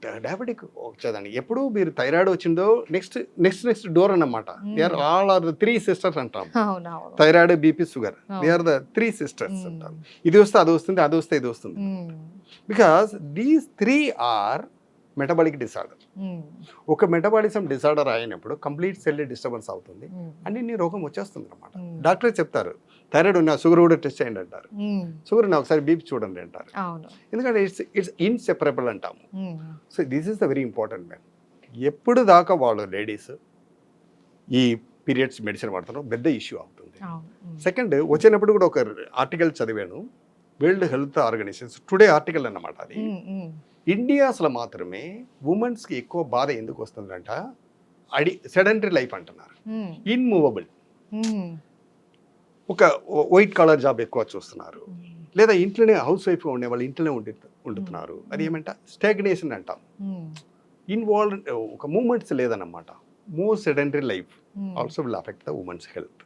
Diabetic వచ్చేదండి. ఎప్పుడు మీరు thyroid వచ్చిందో నెక్స్ట్ డోర్ అన్నమాట. They are all are the 3 sisters అంటాం. అవునవును. Thyroid, BP, sugar. They are the 3 sisters అంటాం. ఇది వస్తే అది వస్తుంది, అది వస్తే ఇది వస్తుంది. Because these 3 are metabolic disorder. ఒక మెటబాలిజం డిసార్డర్ అయినప్పుడు కంప్లీట్ సెల్ డిస్టర్బెన్స్ అవుతుంది అని నీ రోగం వచ్చేస్తుంది అనమాట. డాక్టరే చెప్తారు థైరాయిడ్ ఉన్నా షుగర్ కూడా టెస్ట్ చేయండి అంటారు. షుగర్ ఉన్నా ఒకసారి బీపీ చూడండి అంటారు. ఎందుకంటే ఇట్స్ ఇన్సెపరబుల్ అంటాము. So this is the very important man. ఎప్పుడు దాకా వాళ్ళు లేడీస్ ఈ పీరియడ్స్ మెడిసిన్ వాడతారో పెద్ద ఇష్యూ అవుతుంది. సెకండ్ వచ్చినప్పుడు కూడా ఒక ఆర్టికల్ చదివాను, World Health Organization today article అన్నమాట. అది ఇండియాస్లో మాత్రమే ఉమెన్స్కి ఎక్కువ బాధ ఎందుకు వస్తుందంట, సెడెంటరీ లైఫ్ అంటున్నారు, ఇన్మూవబుల్. ఒక వైట్ కాలర్ జాబ్ ఎక్కువ చూస్తున్నారు, లేదా ఇంట్లోనే హౌస్ వైఫ్గా ఉండే వాళ్ళు ఇంట్లోనే ఉంటున్నారు. అది ఏమంట స్టాగ్నేషన్ అంటాం. ఇన్వాల్వ్ ఒక మూమెంట్స్ లేదన్నమాట. More sedentary life also will affect the women's health.